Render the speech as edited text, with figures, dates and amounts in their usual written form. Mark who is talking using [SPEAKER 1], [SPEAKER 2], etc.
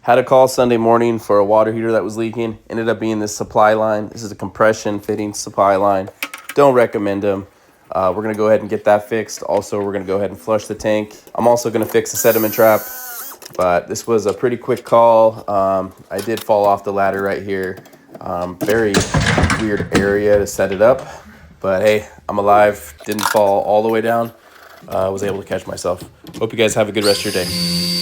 [SPEAKER 1] Had a call Sunday morning for a water heater that was leaking. Ended up being this supply line. This is a compression fitting supply line. Don't recommend them. We're going to go ahead and get that fixed. Also, we're going to go ahead and flush the tank. I'm also going to fix the sediment trap. But this was a pretty quick call. I did fall off the ladder right here. Very weird area to set it up. But hey, I'm alive. Didn't fall all the way down. Was able to catch myself. Hope you guys have a good rest of your day.